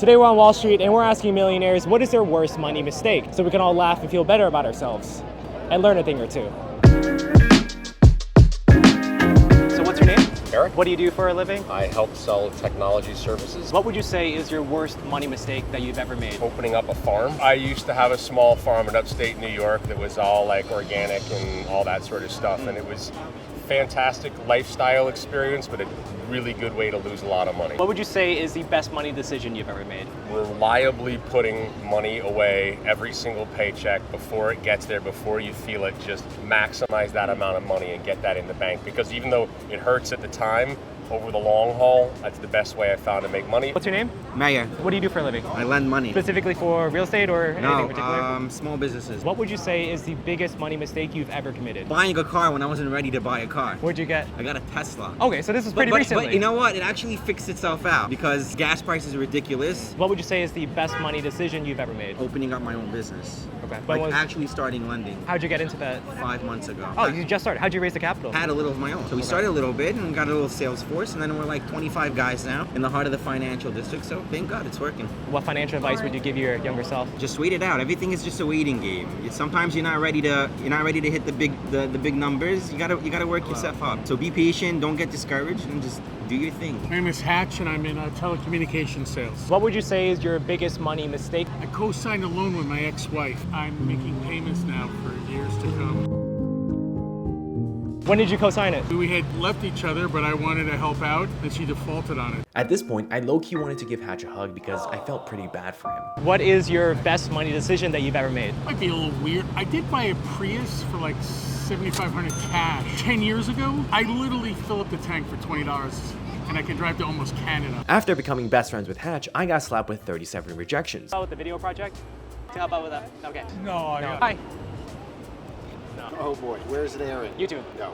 Today we're on Wall Street and we're asking millionaires what is their worst money mistake so we can all laugh and feel better about ourselves and learn a thing or two. So what's your name? Eric. What do you do for a living? I help sell technology services. What would you say is your worst money mistake that you've ever made? Opening up a farm. I used to have a small farm in upstate New York that was all like organic and all that sort of stuff, and it was fantastic lifestyle experience, but a really good way to lose a lot of money. What would you say is the best money decision you've ever made? Reliably putting money away every single paycheck before it gets there, before you feel it, just maximize that amount of money and get that in the bank. Because even though it hurts at the time, over the long haul, that's the best way I found to make money. What's your name? Mayor. What do you do for a living? I lend money. Specifically for real estate or anything in particular? Small businesses. What would you say is the biggest money mistake you've ever committed? Buying a car when I wasn't ready to buy a car. What'd you get? I got a Tesla. Okay, so this was pretty recently. But you know what? It actually fixed itself out because gas prices are ridiculous. What would you say is the best money decision you've ever made? Opening up my own business. Okay. Like actually starting lending. How'd you get into that? 5 months ago. Oh, you just started. How'd you raise the capital? Had a little of my own. So we started a little bit and got a little sales force, and then we're like 25 guys now in the heart of the financial district. So thank God it's working. What financial advice would you give your younger self? Just wait it out. Everything is just a waiting game. Sometimes you're not ready to hit the big numbers. You gotta work yourself up. So be patient. Don't get discouraged, and just do your thing. My name is Hatch, and I'm in telecommunications sales. What would you say is your biggest money mistake? I co-signed a loan with my ex-wife. I'm making payments now for years to come. When did you co-sign it? We had left each other, but I wanted to help out, and she defaulted on it. At this point, I low-key wanted to give Hatch a hug because I felt pretty bad for him. What is your best money decision that you've ever made? Might be a little weird. I did buy a Prius for like $7,500 cash 10 years ago. I literally fill up the tank for $20. And I can drive to almost Canada. After becoming best friends with Hatch, I got slapped with 37 rejections. How about the video project? How about with that? Okay. No. Hi. Oh boy, where's it airing? YouTube. No.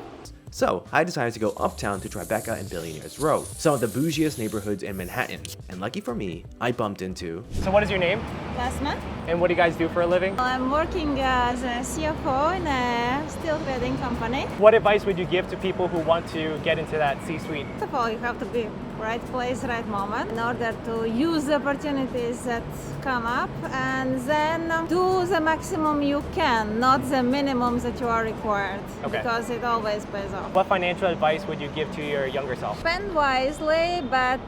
So, I decided to go uptown to Tribeca and Billionaires Row, some of the bougiest neighborhoods in Manhattan. And lucky for me, I bumped into... So what is your name? Lasma. And what do you guys do for a living? I'm working as a CFO in a steel trading company. What advice would you give to people who want to get into that C-suite? First of all, you have to be right place, right moment in order to use the opportunities that come up, and then do the maximum you can, not the minimums that you are required, because it always pays off. What financial advice would you give to your younger self? Spend wisely, but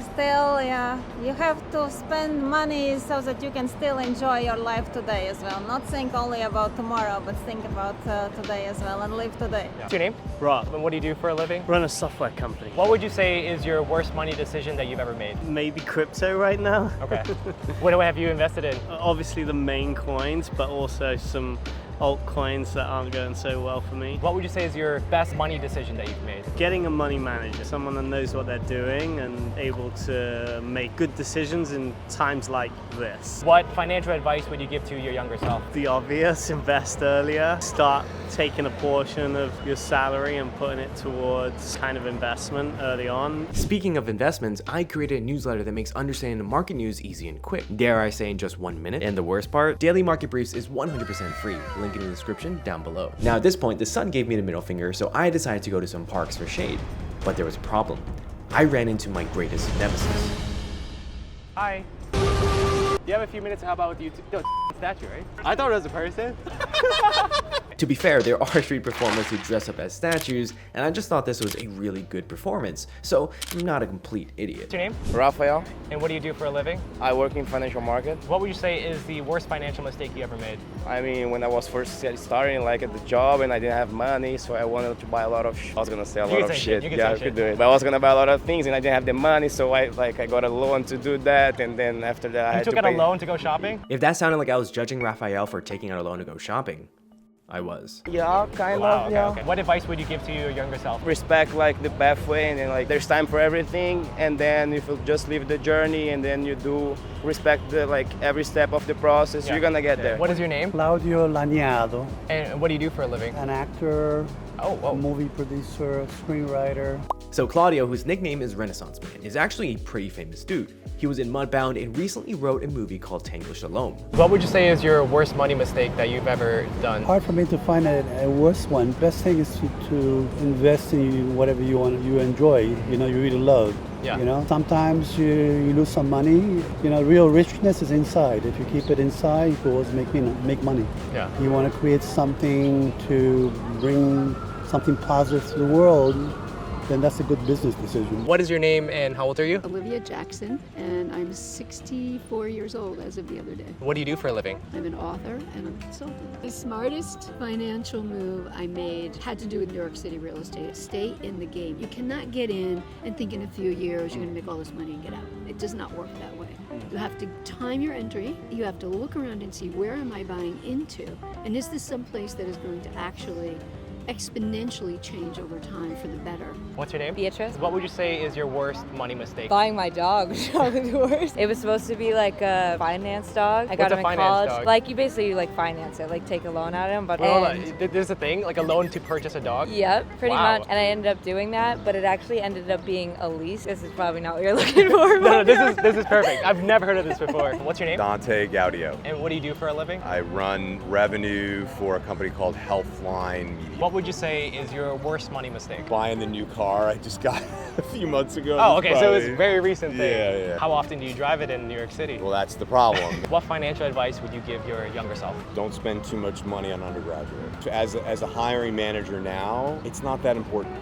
still, you have to spend money so that you can still enjoy your life today as well. Not think only about tomorrow, but think about today as well and live today. What's your name? Rob. And what do you do for a living? Run a software company. What would you say is your worst money decision that you've ever made? Maybe crypto right now. Okay. What have you invested in? Obviously the main coins, but also some altcoins that aren't going so well for me. What would you say is your best money decision that you've made? Getting a money manager, someone that knows what they're doing and able to make good decisions in times like this. What financial advice would you give to your younger self? The obvious, invest earlier. Start taking a portion of your salary and putting it towards kind of investment early on. Speaking of investments, I created a newsletter that makes understanding the market news easy and quick. Dare I say in just 1 minute? And the worst part, Daily Market Briefs is 100% free. Link in the description down below. Now at this point, the sun gave me the middle finger, so I decided to go to some parks for shade. But there was a problem. I ran into my greatest nemesis. Hi. Do you have a few minutes to help out with YouTube? No, statue, right? I thought it was a person. To be fair, there are street performers who dress up as statues, and I just thought this was a really good performance, so I'm not a complete idiot. What's your name? Raphael. And what do you do for a living? I work in financial market. What would you say is the worst financial mistake you ever made? I mean, when I was first starting like at the job and I didn't have money, so I wanted to buy a lot of I was gonna say a lot of shit. Yeah, I could do it. But I was gonna buy a lot of things and I didn't have the money, so I got a loan to do that, and then after that I had to pay. You took out a loan to go shopping? If that sounded like I was judging Raphael for taking out a loan to go shopping, I was. Yeah, kind Wow, of, yeah. Okay. What advice would you give to your younger self? Respect like the pathway, and then like there's time for everything, and then if you just live the journey and then you do respect the like every step of the process, you're gonna get there. What is your name? Claudio Laniado. And what do you do for a living? An actor, a movie producer, screenwriter. So Claudio, whose nickname is Renaissance Man, is actually a pretty famous dude. He was in Mudbound and recently wrote a movie called Tango Shalom. What would you say is your worst money mistake that you've ever done? Hard for me to find a worse one. Best thing is to invest in whatever you enjoy, you really love. Yeah. You know, sometimes you lose some money. You know, real richness is inside. If you keep it inside, you can always make money. Yeah. You want to create something to bring something positive to the world, then that's a good business decision. What is your name and how old are you? Olivia Jackson, and I'm 64 years old as of the other day. What do you do for a living? I'm an author and I'm a consultant. The smartest financial move I made had to do with New York City real estate. Stay in the game. You cannot get in and think in a few years you're going to make all this money and get out. It does not work that way. You have to time your entry. You have to look around and see, where am I buying into? And is this someplace that is going to actually exponentially change over time for the better? What's your name? Beatrice. What would you say is your worst money mistake? Buying my dog was probably the worst. It was supposed to be like a finance dog. I got What's him a in finance college. dog? Like you basically like finance it, like take a loan at him. But Hold on. There's a thing, like a loan to purchase a dog? Yep, pretty Wow. much. And I ended up doing that, but it actually ended up being a lease. This is probably not what you're looking for. No, this is perfect. I've never heard of this before. What's your name? Dante Gaudio. And what do you do for a living? I run revenue for a company called Healthline Media. What would you say is your worst money mistake? Buying the new car I just got a few months ago. Oh, okay, so it's Probably- a very recent thing. Yeah. How often do you drive it in New York City? Well, that's the problem. What financial advice would you give your younger self? Don't spend too much money on undergraduate. As a hiring manager now, it's not that important.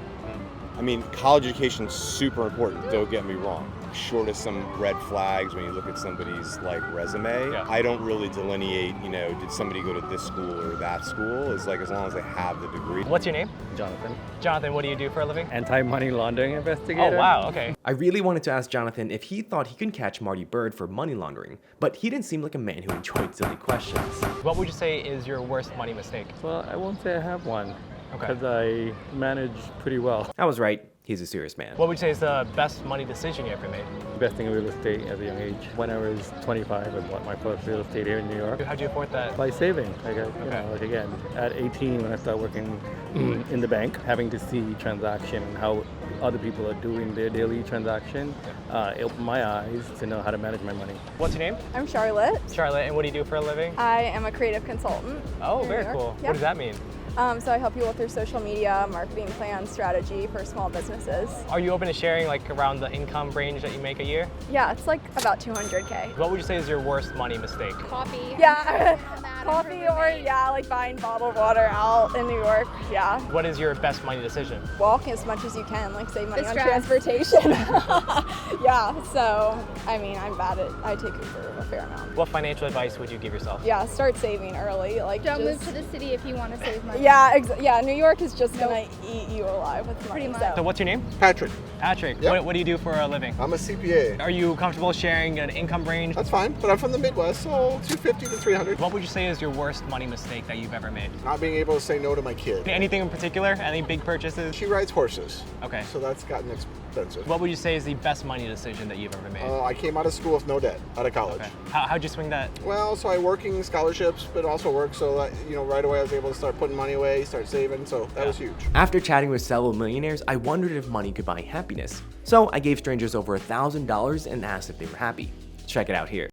I mean, college education is super important, don't get me wrong. Short of some red flags when you look at somebody's resume, I don't really delineate, did somebody go to this school or that school? It's as long as they have the degree. What's your name? Jonathan. Jonathan, what do you do for a living? Anti-money laundering investigator. Oh, wow, okay. I really wanted to ask Jonathan if he thought he could catch Marty Bird for money laundering, but he didn't seem like a man who enjoyed silly questions. What would you say is your worst money mistake? Well, I won't say I have one, Okay. because I manage pretty well. I was right. He's a serious man. What would you say is the best money decision you ever made? Investing in real estate at a young age. When I was 25, I bought my first real estate here in New York. How'd you afford that? By saving. Again, at 18, when I started working in the bank, having to see transaction and how other people are doing their daily transaction, it opened my eyes to know how to manage my money. What's your name? I'm Charlotte. Charlotte, and what do you do for a living? I am a creative consultant. Oh, in very New York. cool. Yeah. What does that mean? So I help people through social media, marketing plan, strategy for small businesses. Are you open to sharing around the income range that you make a year? Yeah, it's about 200K. What would you say is your worst money mistake? Coffee. Yeah, coffee or buying bottled water out in New York. Yeah. What is your best money decision? Walk as much as you can, save money The on stress. transportation. Yeah, so I take Uber a fair amount. What financial advice would you give yourself? Yeah, start saving early. Don't move to the city if you want to save money. Yeah, New York is just gonna eat you alive with money. Pretty much. So what's your name? Patrick. Patrick. Yep. What do you do for a living? I'm a CPA. Are you comfortable sharing an income range? That's fine, but I'm from the Midwest, so 250 to 300. What would you say is your worst money mistake that you've ever made? Not being able to say no to my kid. Anything in particular? Any big purchases? She rides horses. Okay. So that's gotten expensive. What would you say is the best money decision that you've ever made? I came out of school with no debt, out of college. Okay. How'd you swing that? Well, so I working scholarships, but also work, so that, right away I was able to start putting money away, start saving, so that was huge. After chatting with several millionaires, I wondered if money could buy happiness. So I gave strangers over $1,000 and asked if they were happy. Check it out here.